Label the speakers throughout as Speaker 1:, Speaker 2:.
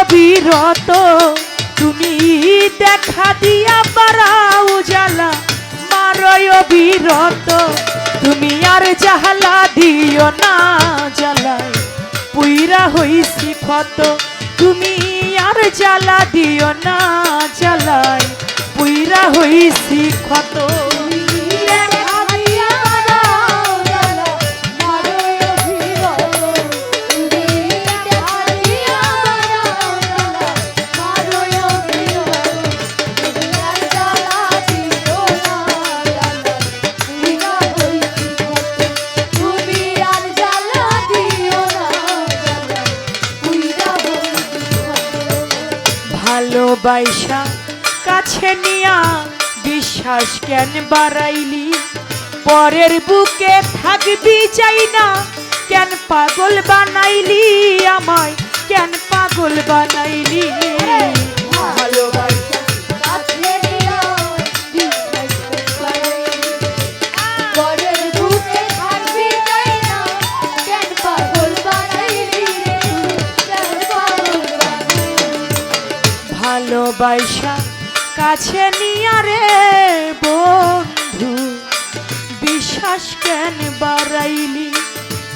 Speaker 1: অবিরত তুমি দেখা দিয়া বাড়াও জ্বালা মারয় অবিরত তুমি আর জ্বালা দিও না জ্বালায় পুইরা হইছি ক্ষত তুমি আর জ্বালা দিও না জ্বালায় পুইরা হইছি ক্ষত ভালোবাসা কাছে নিয়া বিশ্বাস কেন বাড়াইলি পরের বুকে থাকবি চাই না কেন পাগল বানাইলি আমায় কেন পাগল বানাইলি ভালোবাসা কাছে নিয়া বিশ্বাস বাড়াইলি পরের বুকে থাকবি চাই না কেন পাগল বানাইলি কেন পাগল ভালোবাসা কাছে নিয়া রে বন্ধু বিশ্বাস কেন বাড়াইলি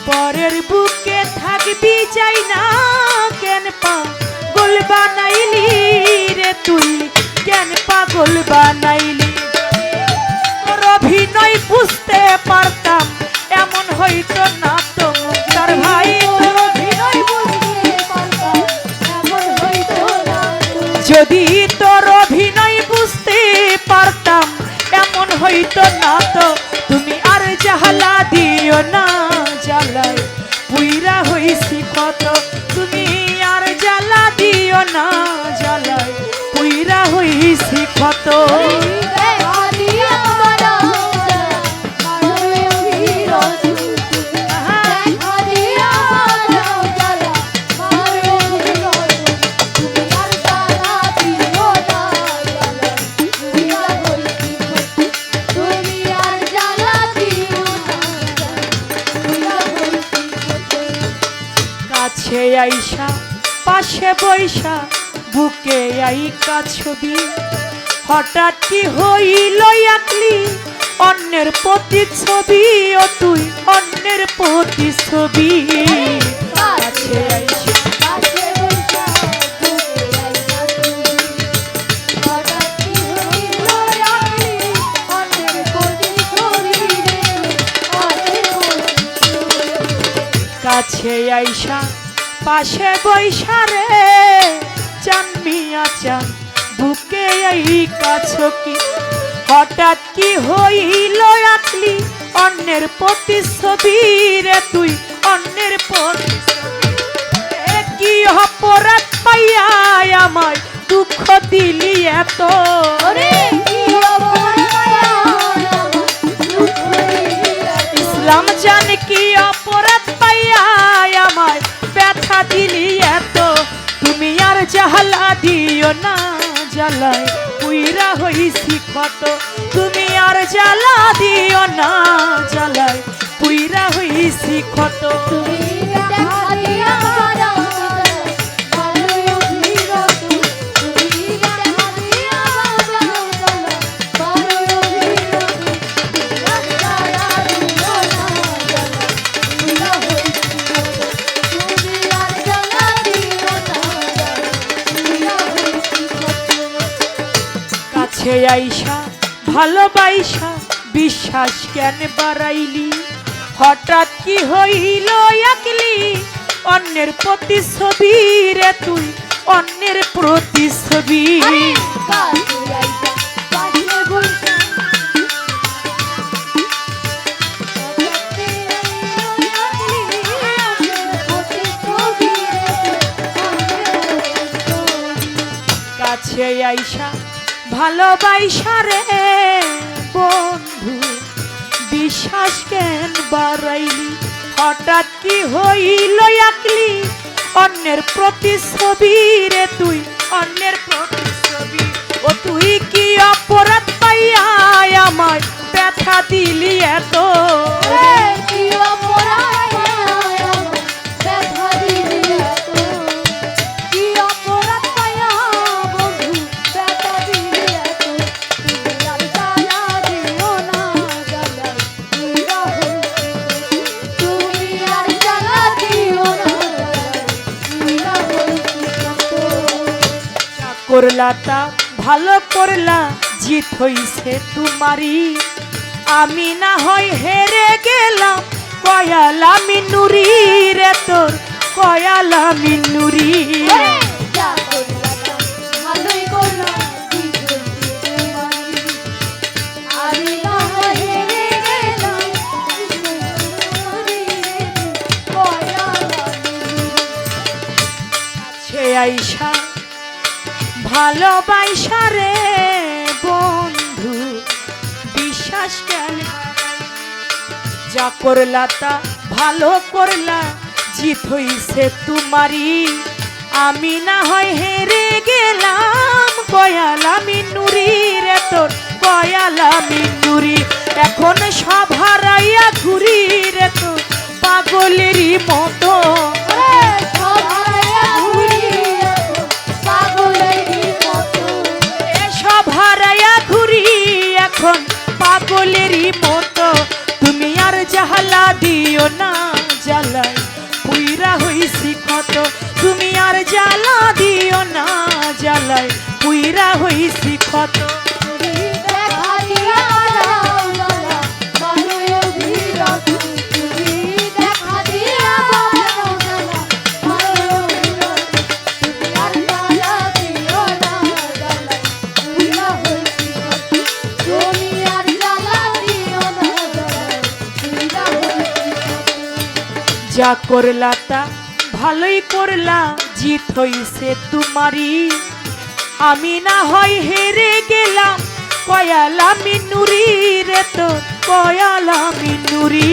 Speaker 1: পরের বুকে থাকবি চাই না কেন পাগল বানাইলি রে তুই কেন পাগল বানাইলি তোর অভিনয় বুঝতে পারতাম এমন হইতো না তো মুক্তার ভাই তোর অভিনয় বুঝতে পারতাম এমন হইতো না যদি তোর অভিনয় বুঝতে পারতাম এমন হইতো না তো তুমি আর জ্বালা দিও না জ্বালায় পুইরা হইছি ক্ষত তুমি আর জ্বালা দিও না জ্বালায় পুইরা হইছি ক্ষত কাছে আইসা পাশে বৈশা বুকে আইকা ছবি হঠাৎ কি হইল আকলি অন্যের প্রতিচ্ছবি ও তুই অন্যের প্রতিচ্ছবি কাছে আইসা পাশে বৈশা বুকে আইকা ছবি হঠাৎ কি হইল আকলি অন্যের প্রতিচ্ছবি কাছে আইসা পাশে বৈশা রে চান মিয়া চান বুকে এই কাছকি হঠাৎ কি হইল আকলি অন্যের প্রতিচ্ছবি রে তুই অন্যের প্রতিচ্ছবি কি অপরাধ পাইয়া আমায় দুঃখ দিলি এত ইসলাম জানে কি অপরাধ পাইয়া আমায় ব্যথা দিলি এত তুমি আর জ্বালা দিও না জ্বালায় পুইরা হইছি ক্ষত তুমি আর জ্বালা দিও না জ্বালায় পুইরা হইছি ক্ষত কাছে আইসা ভালোবাসা বিশ্বাস কেন বাড়াইলি হঠাৎ কি হইল আকলি অন্যের প্রতিচ্ছবি রে তুই অন্যের প্রতিচ্ছবি কাছে আইসা ভালোবাসা রে বন্ধু বিশ্বাস কেন বাড়াইলি হঠাৎ কি হইল আকলি অন্যের প্রতিচ্ছবি রে তুই অন্যের প্রতিচ্ছবি ও তুই কি অপরাধ পাইয়া আমায় ব্যথা দিলি এত কি অপরাধ ব্যথা দিলি এত কি অপরাধ করলা তা ভালো করলা, জিত হইছে তোমারই। আমি না হয় হেরে গেলাম, কয়ালা মিনুরি রে তোর কয়ালা মিনুরি। আইসা ভালোবাসা রে বন্ধু বিশ্বাস কেন, যা করলা তা ভালো করলা, জিত হইছে তোমারই। আমি না হয় হেরে গেলাম, কয়ালা মিনুরি রে তোর কয়ালা মিনুরি। এখন সব হারাইয়া ঘুরি রে তোর পাগলেরই মতো, এখন পাগলেরই মতো। তুমি আর জাহালা দিও না, জ্বালায় পুইরা হইছি ক্ষত। তুমি আর জ্বালা দিও না, জ্বালায় পুইরা হইছি ক্ষত। যা করলা তা ভালোই করলা, জিত হইছে তোমারই। আমি না হয় হেরে গেলাম, কয়ালা মিনুরি রে তোর কয়ালা মিনুরি।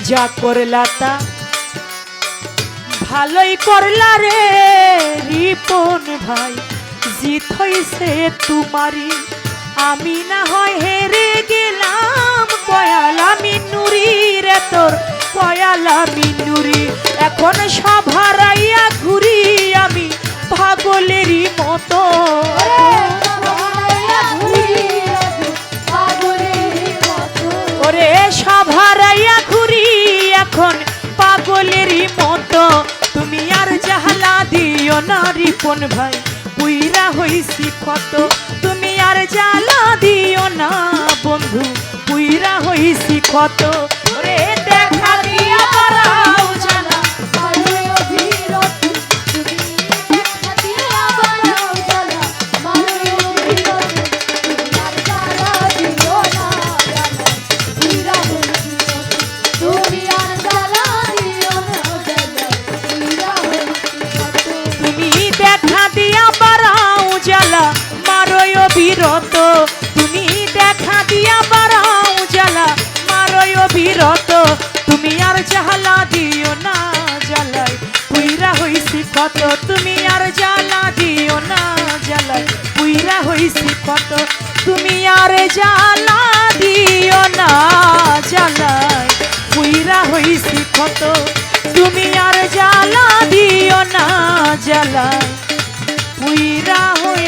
Speaker 1: যা করলা তা ভালোই করলা রে রিপন ভাই, জিত হইছে তোমারই। আমি না হয় হেরে গেলাম, কয়ালা মিনুরি রে তোর কয়ালা মিনুরি। এখন সব হারাইয়া ঘুরি আমি পাগলেরই মতো, ওরে সব হারাইয়া ঘুরি এখন পাগলেরই মতো। তুমি আর জাহালা দিও না রিপন ভাই, পুইরা হইছি ক্ষত। তুমি আর জ্বালা দিও না বন্ধু, পুইরা হইছি ক্ষত। ওরে দেখা দিয়া বাড়াও জ্বালা, বিরত। তুমি দেখা দিয়া বাড়াও জ্বালা, মারয় বিরত। তুমি আর জ্বালা দিও না, জ্বালায় পুইরা হইছি ক্ষত। তুমি আর জ্বালা দিও না, জ্বালায় পুইরা হইছি ক্ষত। তুমি আর জ্বালা দিও না, জ্বালায় পুইরা হইছি ক্ষত। তুমি আর জ্বালা দিও না, জ্বালায় পুইরা হই